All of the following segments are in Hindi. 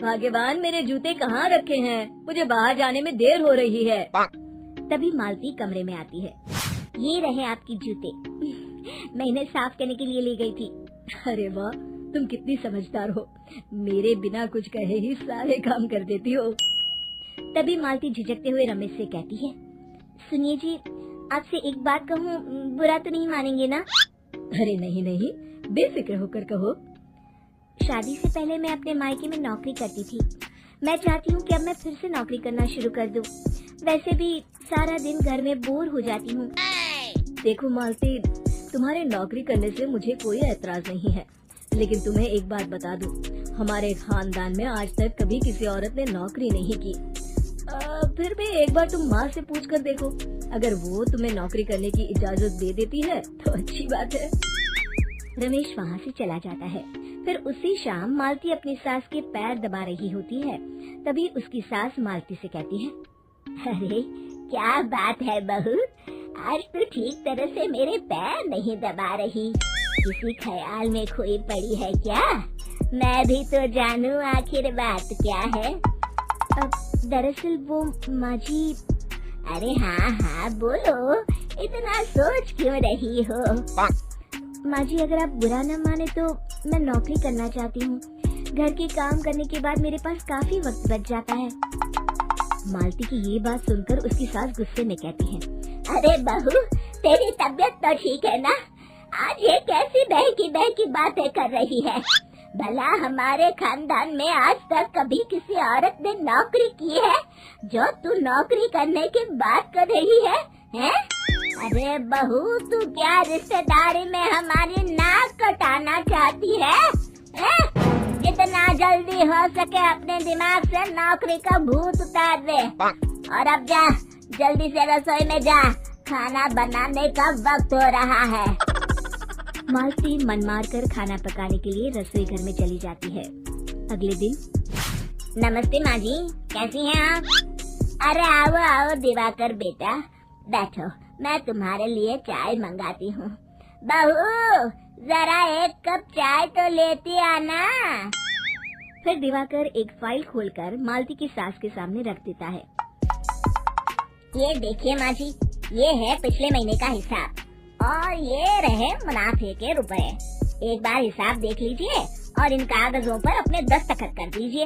भाग्यवान, मेरे जूते कहाँ रखे हैं? मुझे बाहर जाने में देर हो रही है। तभी मालती कमरे में आती है। ये रहे आपकी जूते। मैं इन्हें साफ करने के लिए ले गई थी। अरे वाह, तुम कितनी समझदार हो। मेरे बिना कुछ कहे ही सारे काम कर देती हो। तभी मालती झिझकते हुए रमेश से कहती है, सुनिए जी, आपसे एक बात कहूँ, बुरा तो नहीं मानेंगे ना? अरे नहीं नहीं, बेफिक्र होकर कहो। शादी से पहले मैं अपने मायके में नौकरी करती थी। मैं चाहती हूँ कि अब मैं फिर से नौकरी करना शुरू कर दूँ। वैसे भी सारा दिन घर में बोर हो जाती हूँ। देखो मालती, तुम्हारे नौकरी करने से मुझे कोई ऐतराज नहीं है, लेकिन तुम्हें एक बात बता दूं, हमारे खानदान में आज तक कभी किसी औरत ने नौकरी नहीं की। फिर भी एक बार तुम माँ से पूछ कर देखो, अगर वो तुम्हें नौकरी करने की इजाजत दे देती है तो अच्छी बात है। रमेश वहाँ से चला जाता है। फिर उसी शाम मालती अपनी सास के पैर दबा रही होती है। तभी उसकी सास मालती से कहती है, अरे क्या बात है बहू, आज तो ठीक तरह से मेरे पैर नहीं दबा रही। किसी ख्याल में खोई पड़ी है क्या? मैं भी तो जानूं आखिर बात क्या है। दरअसल वो माँ जी। अरे हाँ बोलो, इतना सोच क्यों रही हो? माँ जी, अगर आप बुरा न माने तो मैं नौकरी करना चाहती हूँ। घर के काम करने के बाद मेरे पास काफी वक्त बच जाता है। मालती की ये बात सुनकर उसकी सास गुस्से में कहती है, अरे बहू, तेरी तबीयत तो ठीक है ना? आज ये कैसी बहकी बातें कर रही है? भला हमारे खानदान में आज तक कभी किसी औरत ने नौकरी की है जो तू नौकरी करने की बात कर रही है? हैं? अरे बहू, तू क्या रिश्तेदारी में हमारी नाक कटाना चाहती है? जितना जल्दी हो सके अपने दिमाग से नौकरी का भूत उतार दे। और अब जा, जल्दी से रसोई में जा, खाना बनाने का वक्त हो रहा है। मालती मन मार कर खाना पकाने के लिए रसोई घर में चली जाती है। अगले दिन, नमस्ते माँ जी, कैसी हैं आप? अरे आओ दिवाकर बेटा, बैठो, मैं तुम्हारे लिए चाय मंगाती हूँ। बहू, जरा एक कप चाय तो लेती आना। फिर दिवाकर एक फाइल खोलकर मालती की सास के सामने रख देता है। ये देखिए माँ जी, ये है पिछले महीने का हिसाब और ये रहे मुनाफे के रुपए। एक बार हिसाब देख लीजिए और इन कागजों पर अपने दस्तखत कर दीजिए।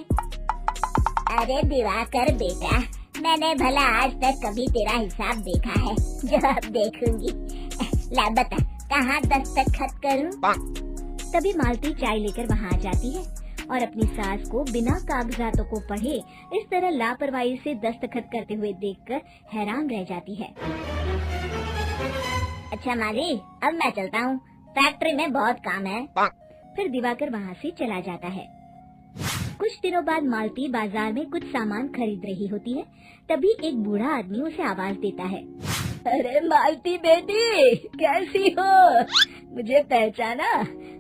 अरे दिवाकर बेटा, मैंने भला आज तक कभी तेरा हिसाब देखा है जो अब देखूंगी? ला बता, कहाँ दस्तखत करूं? तभी मालती चाय लेकर वहाँ आ जाती है और अपनी सास को बिना कागजातों को पढ़े इस तरह लापरवाही से दस्तखत करते हुए देखकर हैरान रह जाती है। अच्छा माँ जी, अब मैं चलता हूँ, फैक्ट्री में बहुत काम है। फिर दिवाकर वहाँ से चला जाता है। कुछ दिनों बाद मालती बाजार में कुछ सामान खरीद रही होती है। तभी एक बूढ़ा आदमी उसे आवाज देता है, अरे मालती बेटी, कैसी हो? मुझे पहचाना?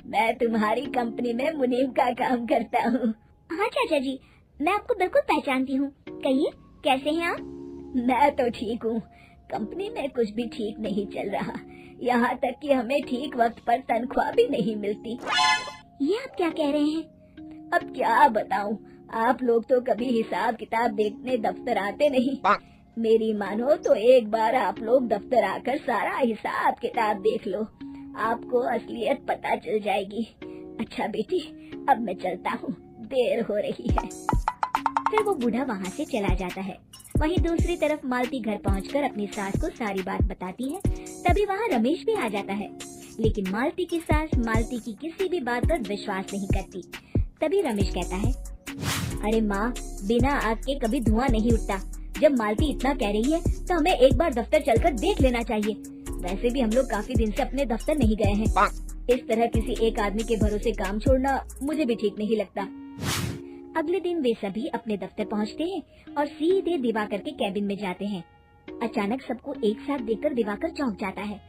मैं तुम्हारी कंपनी में मुनीम का काम करता हूँ। हाँ चाचा जी, मैं आपको बिल्कुल पहचानती हूँ। कहिए, कैसे हैं आप? मैं तो ठीक हूँ, कंपनी में कुछ भी ठीक नहीं चल रहा। यहाँ तक कि हमें ठीक वक्त पर तनख्वाह भी नहीं मिलती। ये आप क्या कह रहे हैं? अब क्या बताऊँ, आप लोग तो कभी हिसाब किताब देखने दफ्तर आते नहीं। मेरी मानो तो एक बार आप लोग दफ्तर आकर सारा हिसाब किताब देख लो, आपको असलियत पता चल जाएगी। अच्छा बेटी, अब मैं चलता हूँ, देर हो रही है। फिर वो बूढ़ा वहाँ से चला जाता है। वहीं दूसरी तरफ मालती घर पहुंचकर अपनी सास को सारी बात बताती है। तभी वहाँ रमेश भी आ जाता है, लेकिन मालती की सास मालती की किसी भी बात पर विश्वास नहीं करती। तभी रमेश कहता है, अरे माँ, बिना आग के कभी धुआं नहीं उठता। जब मालती इतना कह रही है तो हमें एक बार दफ्तर चलकर देख लेना चाहिए। वैसे भी हम लोग काफी दिन से अपने दफ्तर नहीं गए हैं। इस तरह किसी एक आदमी के भरोसे काम छोड़ना मुझे भी ठीक नहीं लगता। अगले दिन वे सभी अपने दफ्तर पहुंचते हैं और सीधे दिवाकर के कैबिन में जाते हैं। अचानक सबको एक साथ देखकर दिवाकर चौंक जाता है।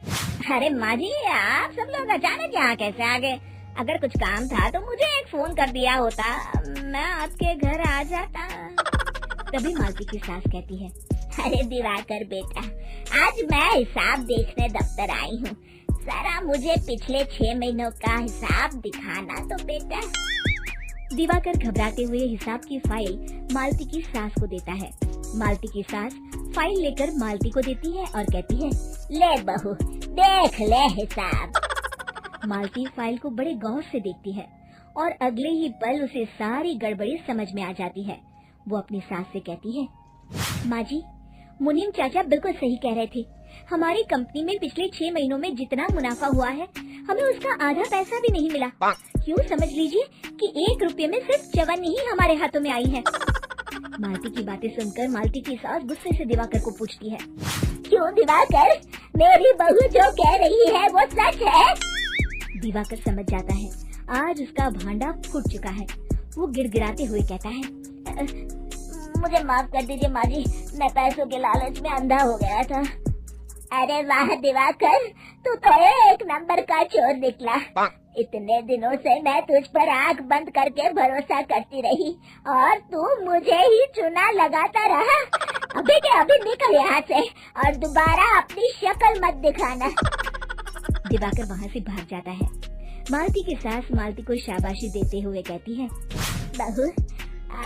अरे माँ जी, आप सब लोग अचानक यहाँ कैसे आ गए? अगर कुछ काम था तो मुझे एक फोन कर दिया होता, मैं आपके घर आ जाता। तभी मालती की सास कहती है, अरे दिवाकर बेटा, आज मैं हिसाब देखने दफ्तर आई हूँ। जरा मुझे पिछले 6 महीनों का हिसाब दिखाना तो बेटा। दिवाकर घबराते हुए हिसाब की फाइल मालती की सास को देता है। मालती की सास फाइल लेकर मालती को देती है और कहती है, ले बहू, देख ले हिसाब। मालती फाइल को बड़े गौर से देखती है और अगले ही पल उसे सारी गड़बड़ी समझ में आ जाती है। वो अपनी सास से कहती है, माँ जी, मुनीम चाचा बिल्कुल सही कह रहे थे। हमारी कंपनी में पिछले 6 महीनों में जितना मुनाफा हुआ है, हमें उसका आधा पैसा भी नहीं मिला। यूँ समझ लीजिए कि 1 रुपये में सिर्फ चवन्नी ही हमारे हाथों में आई है। मालती की बातें सुनकर मालती की सास गुस्से से दिवाकर को पूछती है, क्यों दिवाकर, मेरी बहू जो कह रही है वो सच है? दिवाकर समझ जाता है आज उसका भांडा फूट चुका है। वो गिड़गिड़ाते हुए कहता है, मुझे माफ कर दीजिए माँ जी, मैं पैसों के लालच में अंधा हो गया था। अरे वाह दिवाकर, तू तो 1 नंबर का चोर निकला। इतने दिनों से मैं तुझ पर आंख बंद करके भरोसा करती रही और तू मुझे ही चुना लगाता रहा। अभी के अभी निकल यहाँ से और दोबारा अपनी शक्ल मत दिखाना। दिवाकर वहाँ से भाग जाता है। मालती की सास मालती को शाबाशी देते हुए कहती है, बहू,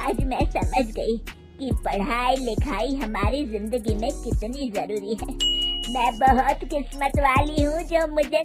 आज मैं समझ गई कि पढ़ाई लिखाई हमारी जिंदगी में कितनी जरूरी है। मैं बहुत किस्मत वाली हूँ जो मुझे